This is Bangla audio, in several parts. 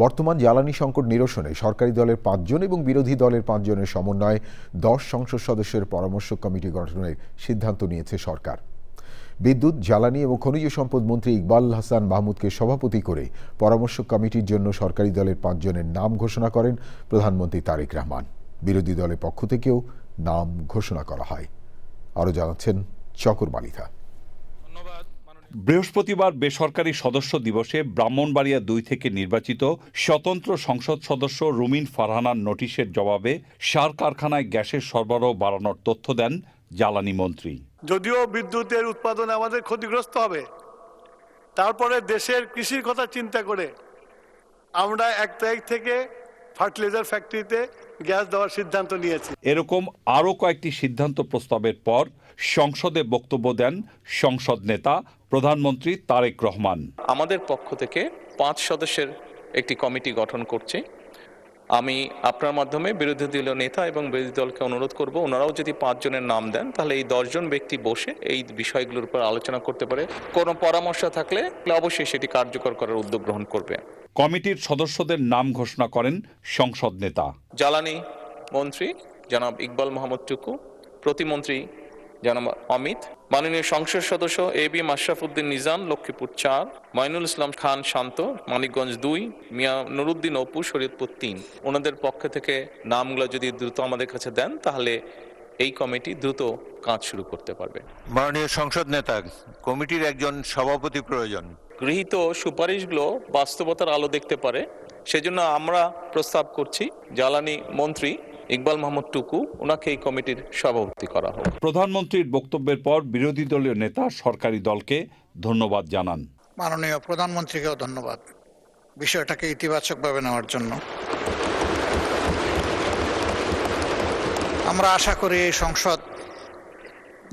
বর্তমান জ্বালানি সংকট নিরসনে সরকারি দলের ৫ জন এবং বিরোধী দলের ৫ জনের সমন্বয়ে ১০ সংসদ সদস্যের পরামর্শ কমিটি গঠনের সিদ্ধান্ত নিয়েছে সরকার। বিদ্যুৎ, জ্বালানি এবং খনিজ সম্পদ মন্ত্রী ইকবাল হাসান মাহমুদকে সভাপতি করে পরামর্শ কমিটির জন্য সরকারি দলের ৫ জনের নাম ঘোষণা করেন প্রধানমন্ত্রী তারেক রহমান। বিরোধী দলের পক্ষ থেকেও নাম ঘোষণা করা হয়। আরও জানাচ্ছেন চকর মালিথা। বৃহস্পতিবার বেসরকারি সদস্য দিবসে ব্রাহ্মণবাড়িয়া ২ থেকে নির্বাচিত স্বতন্ত্র সংসদ সদস্য রুমিন ফারহানার নোটিশের জবাবে সার কারখানায় গ্যাসের সরবরাহ বাড়ানোর তথ্য দেন জ্বালানি মন্ত্রী। যদিও বিদ্যুতের উৎপাদন আমাদের ক্ষতিগ্রস্ত হবে, তারপরে দেশের কৃষির কথা চিন্তা করে আমরা ১ তারিখ থেকে ফার্টিলাইজার ফ্যাক্টরিতে গ্যাস দেওয়ার সিদ্ধান্ত নিয়েছি। এরকম আরও কয়েকটি সিদ্ধান্ত প্রস্তাবের পর সংসদে বক্তব্য দেন সংসদ নেতা প্রধানমন্ত্রী তারেক রহমান। আমাদের পক্ষ থেকে ৫ সদস্যের একটি কমিটি গঠন করছে। আমি আপনার মাধ্যমে বিরোধী দলীয় নেতা এবং বিরোধী দলকে অনুরোধ করব, ওনারাও যদি ৫ জনের নাম দেন তাহলে এই ১০ জন ব্যক্তি বসে এই বিষয়গুলোর উপর আলোচনা করতে পারে। কোনো পরামর্শ থাকলে অবশ্যই সেটি কার্যকর করার উদ্যোগ গ্রহণ করবে। কমিটির সদস্যদের নাম ঘোষণা করেন সংসদ নেতা। জ্বালানি মন্ত্রী জনাব ইকবাল মোহাম্মদ টুকু, প্রতিমন্ত্রী জনাব অমিত, মাননীয় সংসদ সদস্য এবি মাশরাফ উদ্দিন নিজাম লক্ষ্মীপুর ৪, মঈনুল ইসলাম খান শান্ত মানিকগঞ্জ ২, মিয়া নুরুদ্দিন অপু শরীয়তপুর ৩। ওনাদের পক্ষ থেকে নামগুলো যদি দ্রুত আমাদের কাছে দেন তাহলে এই কমিটি দ্রুত কাজ শুরু করতে পারবে। মাননীয় সংসদ নেতা, কমিটির একজন সভাপতি প্রয়োজন। গৃহীত সুপারিশগুলো বাস্তবতার আলো দেখতে পারে, সেজন্য আমরা প্রস্তাব করছি জ্বালানি মন্ত্রী ইকবাল মোহাম্মদ টুকু ওনাকে এই কমিটির সভাপতি করা হোক। প্রধানমন্ত্রীর বক্তব্যের পর বিরোধী দলীয় নেতা সরকারি দলকে ধন্যবাদ জানান। মাননীয় প্রধানমন্ত্রীকেও ধন্যবাদ বিষয়টাকে ইতিবাচকভাবে নেওয়ার জন্য। আমরা আশা করি এই সংসদ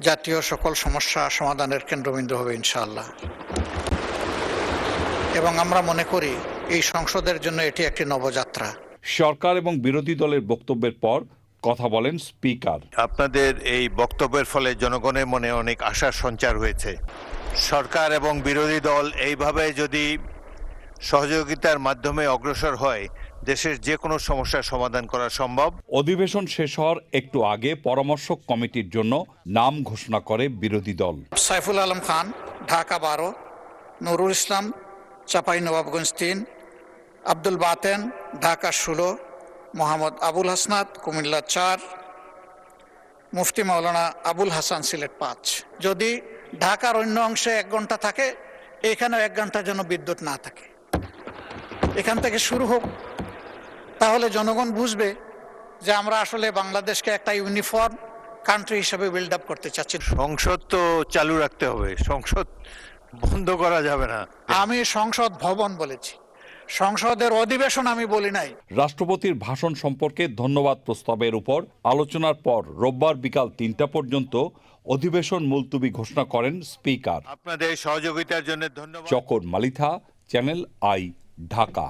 জাতীয় সকল সমস্যা সমাধানের কেন্দ্রবিন্দু হবে ইনশাআল্লাহ, এবং আমরা মনে করি এই সংসদের জন্য এটি একটি নবযাত্রা। সরকার এবং বিরোধী দলের বক্তব্যের পর কথা বলেন স্পিকার। আপনাদের এই বক্তব্যের ফলে জনগণের মনে অনেক আশার সঞ্চার হয়েছে। সরকার এবং বিরোধী দল এইভাবে যদি সহযোগিতার মাধ্যমে অগ্রসর হয়, দেশের যে কোনো সমস্যার সমাধান করা সম্ভব। অধিবেশন শেষ হওয়ার একটু আগে পরামর্শ কমিটির জন্য নাম ঘোষণা করে বিরোধী দল। সাইফুল আলম খান, ঢাকা ১২, নুরুল ইসলাম, চাঁপাইনবাবগঞ্জ ৩, আব্দুল বাতেন, ঢাকা ১৬, মোহাম্মদ আবুল হাসনাত, কুমিল্লা ৪, মুফতি মাওলানা আবুল হাসান, সিলেট ৫। যদি ঢাকার অন্য অংশে ১ ঘন্টা থাকে, এখানেও ১ ঘন্টা যেন বিদ্যুৎ না থাকে। এখান থেকে শুরু হোক, তাহলে জনগণ বুঝবে যে আমরা আসলে বাংলাদেশকে একটা ইউনিফর্ম কান্ট্রি হিসেবে বিল্ড আপ করতে চাচ্ছি। সংসদ তো চালু রাখতে হবে, সংসদ বন্ধ করা যাবে না। আমি সংসদ ভবন বলেছি, সংসদের অধিবেশন আমি বলি নাই। রাষ্ট্রপতির ভাষণ সম্পর্কে ধন্যবাদ প্রস্তাবের উপর আলোচনার পর রোববার বিকাল ৩টা পর্যন্ত অধিবেশন মুলতবি ঘোষণা করেন স্পিকার। আপনাদের সহযোগিতার জন্য ধন্যবাদ। চকর মালিথা, চ্যানেল আই, ঢাকা।